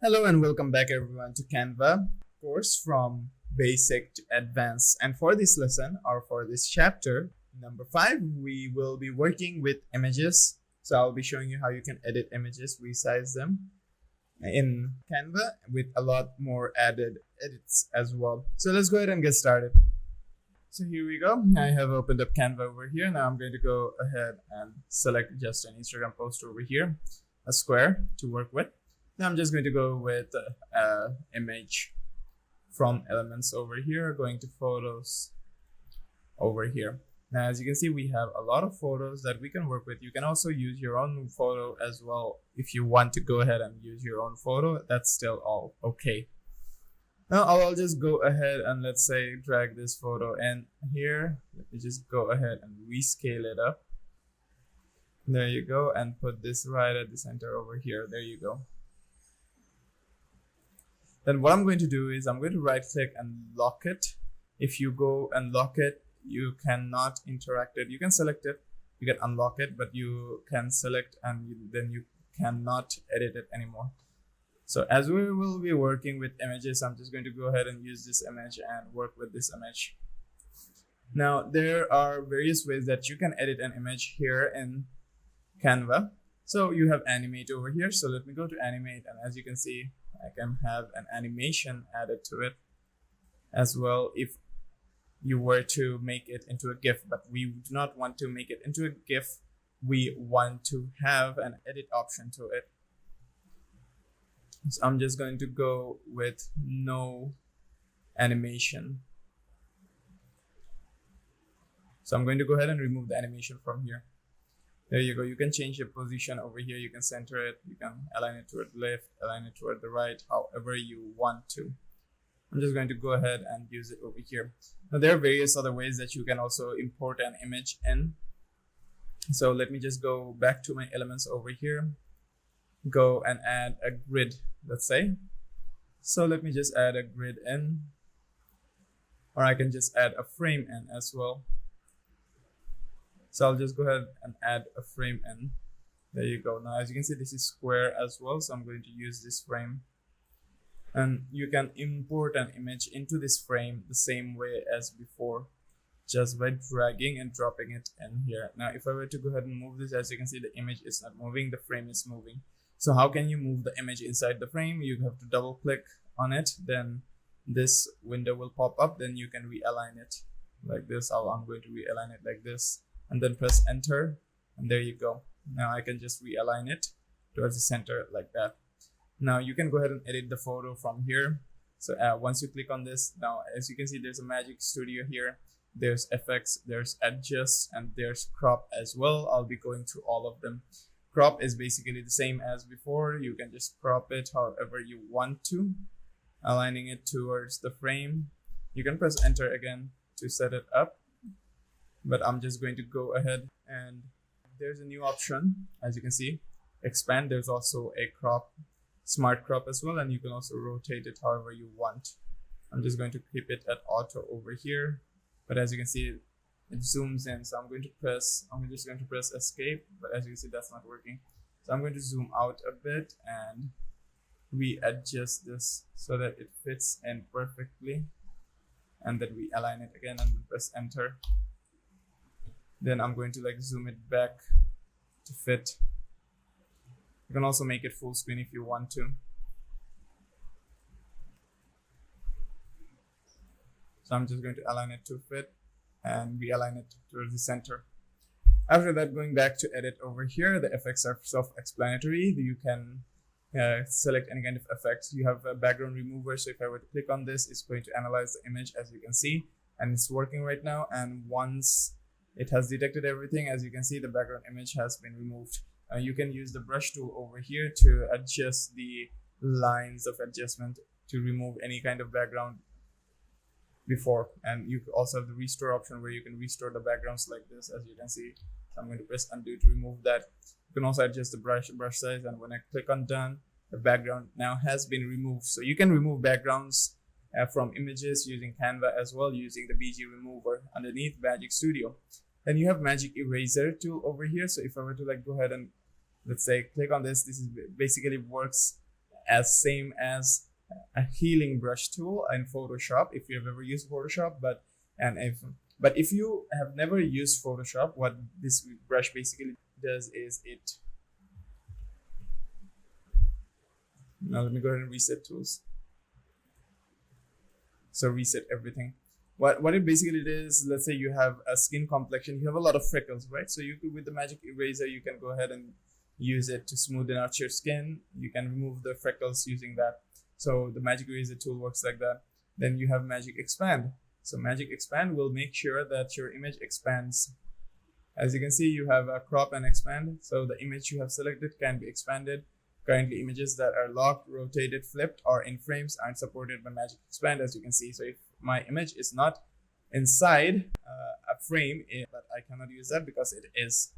Hello and welcome back everyone to Canva course from basic to advanced. And for this lesson or for this chapter number 5, we will be working with images. So I'll be showing you how you can edit images, resize them in Canva with a lot more added edits as well. So let's go ahead and get started. So here we go. I have opened up Canva over here. Now I'm going to go ahead and select just an Instagram post over here, a square to work with. Now I'm just going to go with image from elements over here, going to photos over here. Now, as you can see, we have a lot of photos that we can work with. You can also use your own photo as well. If you want to go ahead and use your own photo, that's still all okay. Now I'll just go ahead and let's say drag this photo in here. Let me just go ahead and rescale it up. There you go, and put this right at the center over here. There you go. Then what I'm going to do is I'm going to right click and lock it. If you go and lock it, you cannot interact it. You can select it, you can unlock it, but you can select and then you cannot edit it anymore. So as we will be working with images, I'm just going to go ahead and use this image and work with this image. Now there are various ways that you can edit an image here in Canva. So you have animate over here. So let me go to animate, and as you can see, I can have an animation added to it as well if you were to make it into a GIF, but we do not want to make it into a GIF. We want to have an edit option to it. So I'm just going to go with no animation. So I'm going to go ahead and remove the animation from here. There you go. You can change the position over here. You can center it. You can align it toward the left, align it toward the right, however you want to. I'm just going to go ahead and use it over here. Now there are various other ways that you can also import an image in. So let me just go back to my elements over here. Go and add a grid, let's say. So let me just add a grid in, or I can just add a frame in as well. So I'll just go ahead and add a frame in. There you go. Now, as you can see, this is square as well. So I'm going to use this frame. And you can import an image into this frame the same way as before, just by dragging and dropping it in here. Now, if I were to go ahead and move this, as you can see, the image is not moving, the frame is moving. So how can you move the image inside the frame? You have to double click on it. Then this window will pop up. Then you can realign it like this. I'm going to realign it like this. And then press enter, and there you go. Now I can just realign it towards the center like that. Now you can go ahead and edit the photo from here. So once you click on this, now as you can see, there's a Magic Studio here. There's effects, there's adjust, and there's crop as well. I'll be going through all of them. Crop is basically the same as before. You can just crop it however you want to, aligning it towards the frame. You can press enter again to set it up. But I'm just going to go ahead, and there's a new option. As you can see, expand. There's also a crop, smart crop as well, and you can also rotate it however you want. I'm just going to keep it at auto over here, but as you can see, it zooms in. So I'm just going to press escape, but as you can see, that's not working. So I'm going to zoom out a bit and readjust this so that it fits in perfectly, and then we align it again and press enter. Then I'm going to zoom it back to fit. You can also make it full screen if you want to. So I'm just going to align it to fit and realign it towards the center. After that, going back to edit over here, the effects are self-explanatory. You can select any kind of effects. You have a background remover. So if I were to click on this, it's going to analyze the image, as you can see, and it's working right now. And once it has detected everything, as you can see, the background image has been removed. You can use the brush tool over here to adjust the lines of adjustment to remove any kind of background before. And you also have the restore option where you can restore the backgrounds like this, as you can see. So I'm going to press undo to remove that. You can also adjust the brush size, and when I click on done, the background now has been removed. So you can remove backgrounds from images using Canva as well, using the BG remover underneath Magic Studio. Then you have Magic Eraser tool over here. So if I were to go ahead and let's say click on this, this is basically works as same as a healing brush tool in Photoshop, if you've ever used Photoshop. But if you have never used Photoshop, what this brush basically does is it. Now let me go ahead and reset tools. So reset everything. What it basically is, let's say you have a skin complexion, you have a lot of freckles, right? So you could, with the magic eraser, you can go ahead and use it to smoothen out your skin. You can remove the freckles using that. So the magic eraser tool works like that. Then you have magic expand. So magic expand will make sure that your image expands. As you can see, you have a crop and expand. So the image you have selected can be expanded. Currently, images that are locked, rotated, flipped, or in frames aren't supported by magic expand, as you can see. So if my image is not inside a frame, but I cannot use that because it is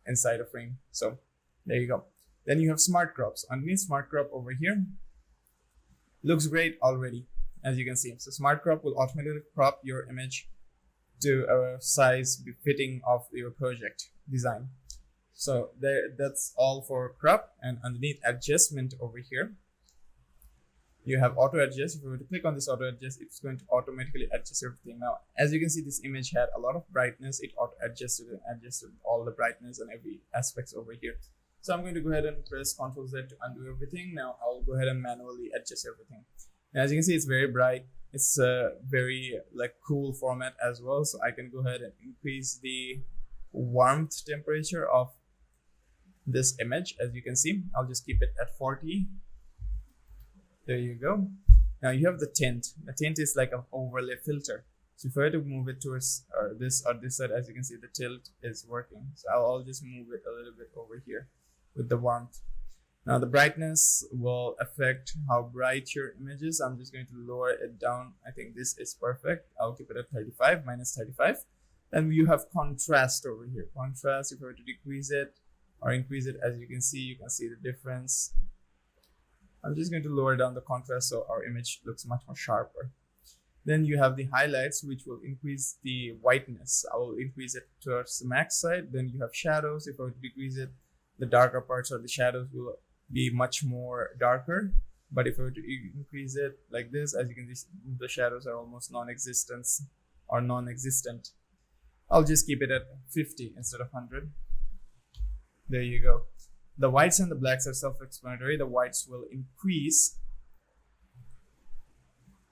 inside a frame. So there you go. Then you have smart crops. Underneath smart crop over here, looks great already, as you can see. So smart crop will automatically crop your image to a size befitting of your project design. So that's all for crop. And underneath adjustment over here, you have auto adjust. If you were to click on this auto adjust, it's going to automatically adjust everything. Now, as you can see, this image had a lot of brightness. It auto adjusted and adjusted all the brightness and every aspects over here. So I'm going to go ahead and press Ctrl Z to undo everything. Now I'll go ahead and manually adjust everything. Now, as you can see, it's very bright. It's a very cool format as well. So I can go ahead and increase the warmth temperature of this image. As you can see, I'll just keep it at 40. There you go. Now you have the tint. The tint is like an overlay filter. So if I were to move it towards this side, as you can see, the tilt is working. So I'll just move it a little bit over here with the warmth. Now the brightness will affect how bright your image is. I'm just going to lower it down. I think this is perfect. I'll keep it at 35, minus 35. Then you have contrast over here. Contrast, if I were to decrease it or increase it, as you can see the difference. I'm just going to lower down the contrast so our image looks much more sharper. Then you have the highlights, which will increase the whiteness. I will increase it towards the max side. Then you have shadows. If I were to decrease it, the darker parts or the shadows will be much more darker. But if I were to increase it like this, as you can see, the shadows are almost non-existent. I'll just keep it at 50 instead of 100. There you go. The whites and the blacks are self-explanatory. The whites will increase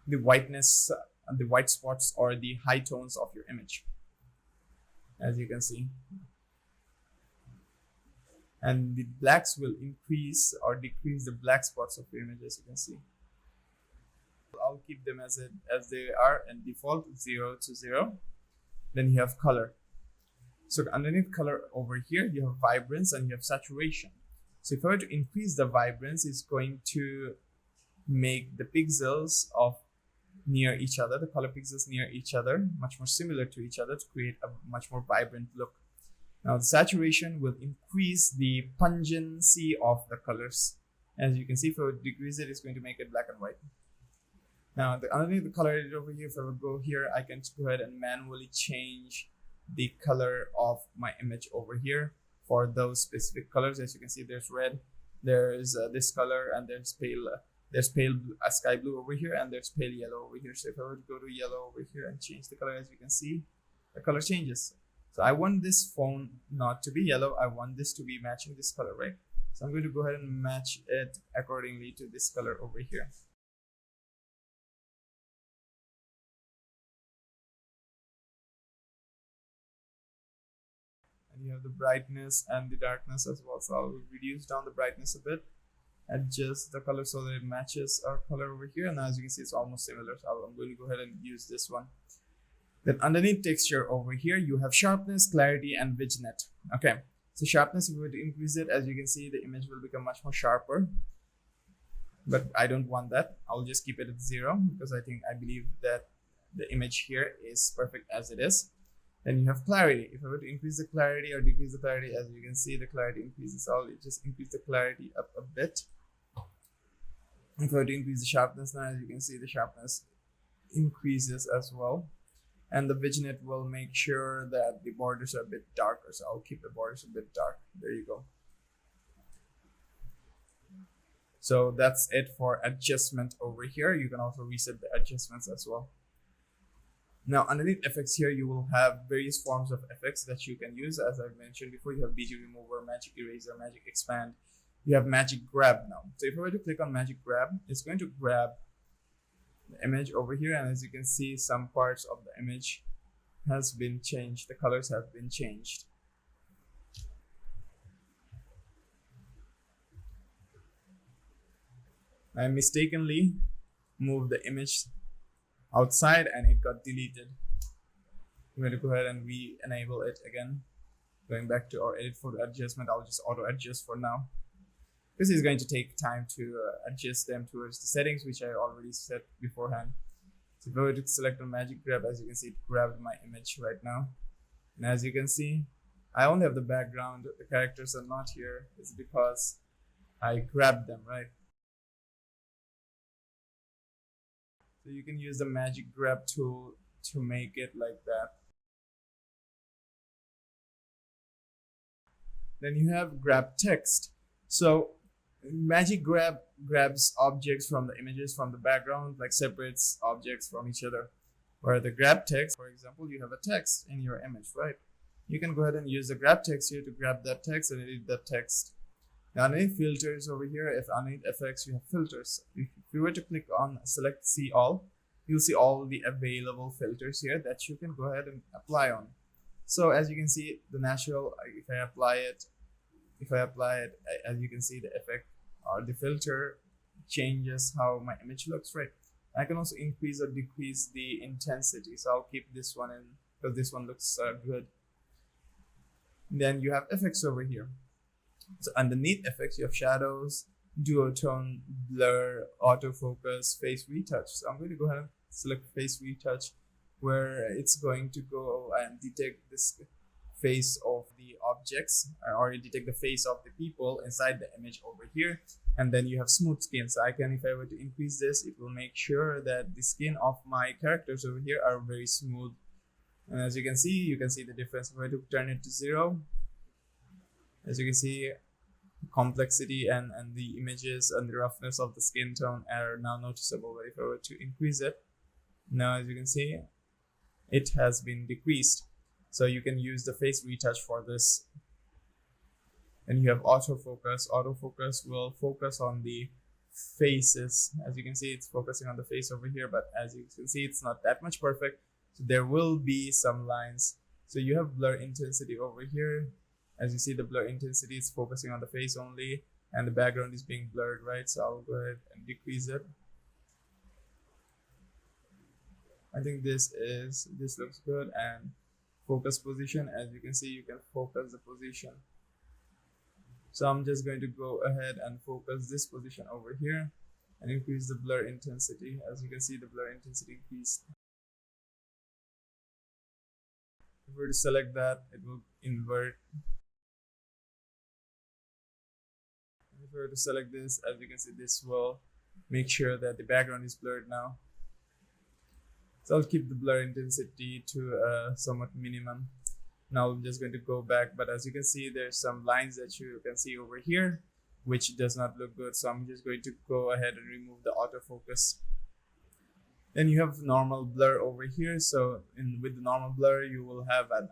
the whiteness, the white spots or the high tones of your image, as you can see. And the blacks will increase or decrease the black spots of your image, as you can see. I'll keep them as they are, and default 0 to 0. Then you have color. So underneath color over here, you have vibrance and you have saturation. So if I were to increase the vibrance, it's going to make the pixels of near each other, the color pixels near each other, much more similar to each other to create a much more vibrant look. Now the saturation will increase the pungency of the colors. As you can see, if I would decrease it, it's going to make it black and white. Now underneath the color editor over here, if I would go here, I can go ahead and manually change the color of my image over here for those specific colors. As you can see, there's red, there's this color, and there's pale sky blue over here, and there's pale yellow over here. So if I were to go to yellow over here and change the color, as you can see, the color changes. So I want this phone not to be yellow. I want this to be matching this color, right? So I'm going to go ahead and match it accordingly to this color over here. And you have the brightness and the darkness as well. So I'll reduce down the brightness a bit, adjust the color so that it matches our color over here. And as you can see, it's almost similar. So I'm going to go ahead and use this one. Then underneath texture over here, you have sharpness, clarity, and vignette. Okay, so sharpness, if we were to increase it, as you can see, the image will become much more sharper. But I don't want that. I'll just keep it at 0 because I believe that the image here is perfect as it is. Then you have clarity. If I were to increase the clarity or decrease the clarity, as you can see, the clarity increases. I'll just increase the clarity up a bit. If I were to increase the sharpness now, as you can see, the sharpness increases as well. And the vignette will make sure that the borders are a bit darker. So I'll keep the borders a bit dark. There you go. So that's it for adjustment over here. You can also reset the adjustments as well. Now underneath effects here, you will have various forms of effects that you can use. As I've mentioned before, you have BG Remover, Magic Eraser, Magic Expand. You have Magic Grab now. So if I were to click on Magic Grab, it's going to grab the image over here. And as you can see, some parts of the image has been changed. The colors have been changed. I mistakenly moved the image outside and it got deleted. I'm going to go ahead and re-enable it again. Going back to our edit photo adjustment, I'll just auto adjust for now. This is going to take time to adjust them towards the settings, which I already set beforehand. So if I were to select on Magic Grab, as you can see, it grabbed my image right now. And as you can see, I only have the background. The characters are not here. It's because I grabbed them, right? So you can use the Magic Grab tool to make it like that. Then you have Grab Text. So Magic Grab grabs objects from the images from the background, like separates objects from each other. Where the Grab Text, for example, you have a text in your image, right? You can go ahead and use the Grab Text here to grab that text and edit that text. Now underneath filters over here, if underneath effects, you have filters. If you were to click on select see all, you'll see all the available filters here that you can go ahead and apply on. So as you can see, the natural, if I apply it, as you can see, the effect or the filter changes how my image looks, right? I can also increase or decrease the intensity. So I'll keep this one in because this one looks good. Then you have effects over here. So underneath effects, you have shadows, duotone, blur, autofocus, face retouch. So I'm going to go ahead and select face retouch, where it's going to go and detect this face of the objects, or detect the face of the people inside the image over here. And then you have smooth skin. So I can, if I were to increase this, it will make sure that the skin of my characters over here are very smooth. And as you can see the difference. If I were to turn it to 0, as you can see, complexity and the images and the roughness of the skin tone are now noticeable. But if I were to increase it, now as you can see, it has been decreased. So you can use the face retouch for this. And you have autofocus. Autofocus will focus on the faces. As you can see, it's focusing on the face over here, but as you can see, it's not that much perfect. So there will be some lines. So you have blur intensity over here. As you see, the blur intensity is focusing on the face only, and the background is being blurred, right? So I'll go ahead and decrease it. I think this looks good. And focus position, as you can see, you can focus the position. So I'm just going to go ahead and focus this position over here and increase the blur intensity. As you can see, the blur intensity increased. If we were to select that, it will invert. If we were to select this, as you can see, this will make sure that the background is blurred now. So I'll keep the blur intensity to a somewhat minimum. Now I'm just going to go back, but as you can see, there's some lines that you can see over here, which does not look good. So I'm just going to go ahead and remove the autofocus. Then you have normal blur over here. So with the normal blur, you will have a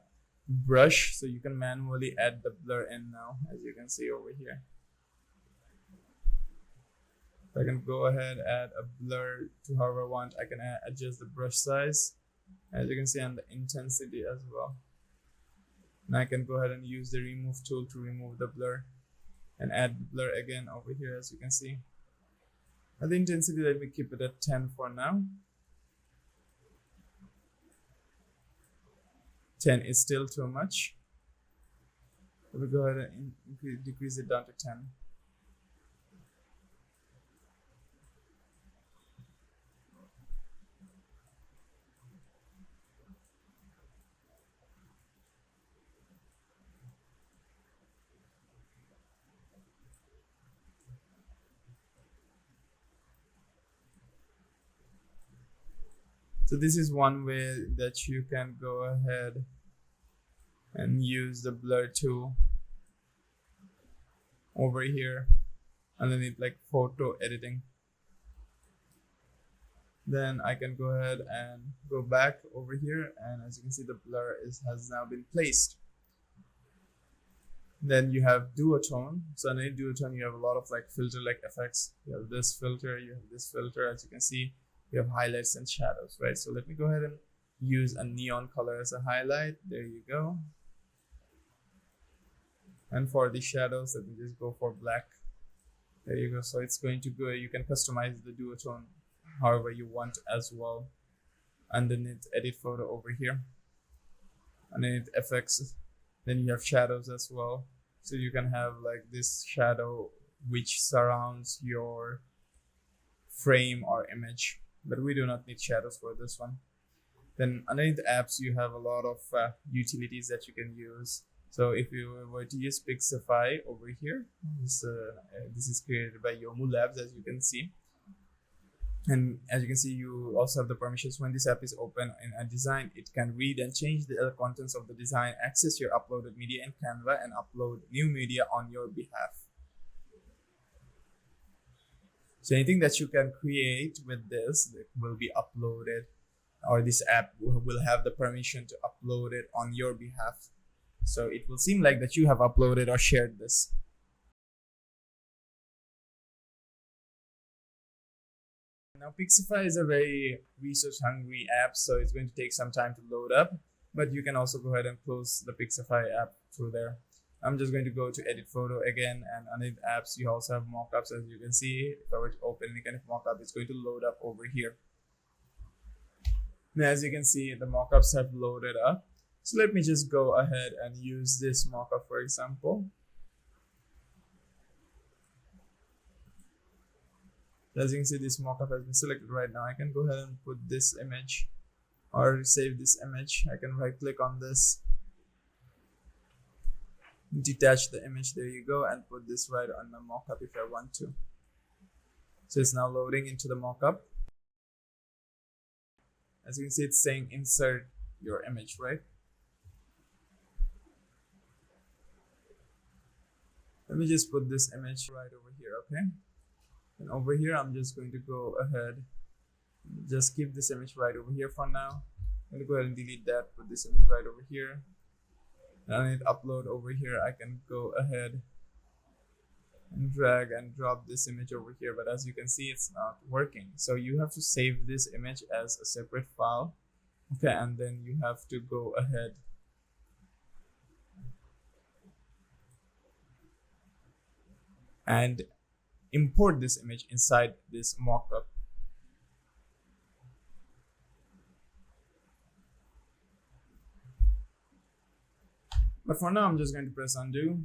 brush. So you can manually add the blur in now, as you can see over here. I can go ahead, add a blur to however I want. I can adjust the brush size, as you can see, and the intensity as well. And I can go ahead and use the remove tool to remove the blur and add the blur again over here, as you can see. And the intensity, let me keep it at 10 for now. 10 is still too much. So we go ahead and decrease it down to 10. So this is one way that you can go ahead and use the blur tool over here. underneath like photo editing. Then I can go ahead and go back over here, and as you can see, the blur has now been placed. Then you have duotone. So underneath duotone, you have a lot of like filter like effects. You have this filter, you have this filter. As you can see, you have highlights and shadows, right? So let me go ahead and use a neon color as a highlight. There you go. And for the shadows, let me just go for black. There you go. So it's going to go, you can customize the duotone however you want as well. Underneath edit photo over here, underneath effects, then you have shadows as well. So you can have like this shadow which surrounds your frame or image, but we do not need shadows for this one. Then underneath apps, you have a lot of utilities that you can use. So if you were to use Pixify over here, this is created by Yomu Labs, as you can see. And as you can see, you also have the permissions. When this app is open in a design, it can read and change the contents of the design, access your uploaded media in Canva, and upload new media on your behalf. So anything that you can create with this will be uploaded, or this app will have the permission to upload it on your behalf. So it will seem like that you have uploaded or shared this. Now Pixify is a very resource hungry app, so it's going to take some time to load up, but you can also go ahead and close the Pixify app through there. I'm just going to go to edit photo again, and underneath apps you also have mockups. As you can see, if I were to open any kind of mockup, it's going to load up over here. Now as you can see, the mockups have loaded up. So let me just go ahead and use this mockup, for example. As you can see, this mockup has been selected right now. I can go ahead and put this image or save this image. I can right click on this, detach the image, there you go, and put this right on the mockup if I want to. So it's now loading into the mockup. As you can see, it's saying insert your image, right? Let me just put this image right over here, okay? And over here, I'm just going to go ahead, just keep this image right over here for now. I'm going to go ahead and delete that, put this image right over here. And I need upload over here. I can go ahead and drag and drop this image over here, but as you can see, it's not working. So you have to save this image as a separate file, okay? And then you have to go ahead and import this image inside this mockup. But for now, I'm just going to press undo.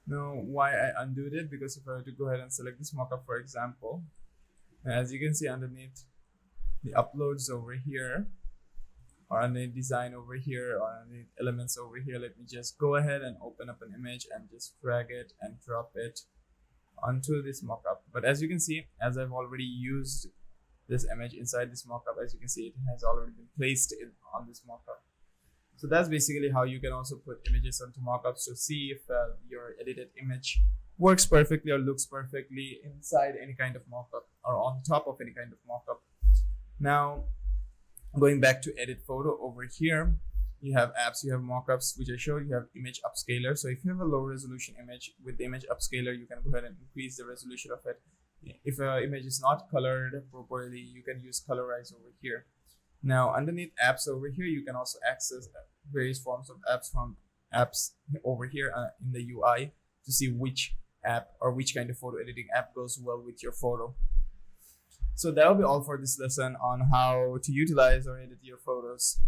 Now, why I undid it? Because if I were to go ahead and select this mockup, for example, as you can see underneath the uploads over here, or underneath design over here, or underneath elements over here, let me just go ahead and open up an image and just drag it and drop it onto this mockup. But as you can see, as I've already used this image inside this mockup, as you can see, it has already been placed on this mockup. So that's basically how you can also put images onto mockups to see if your edited image works perfectly or looks perfectly inside any kind of mockup or on top of any kind of mockup. Now, going back to edit photo over here, you have apps, you have mockups, which I showed. You have image upscaler. So if you have a low resolution image, with the image upscaler, you can go ahead and increase the resolution of it. If an image is not colored properly, you can use colorize over here. Now underneath apps over here, you can also access various forms of apps from apps over here in the UI to see which app or which kind of photo editing app goes well with your photo. So that'll be all for this lesson on how to utilize or edit your photos,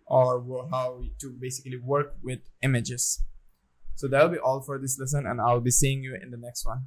or how to basically work with images. So that'll be all for this lesson, and I'll be seeing you in the next one.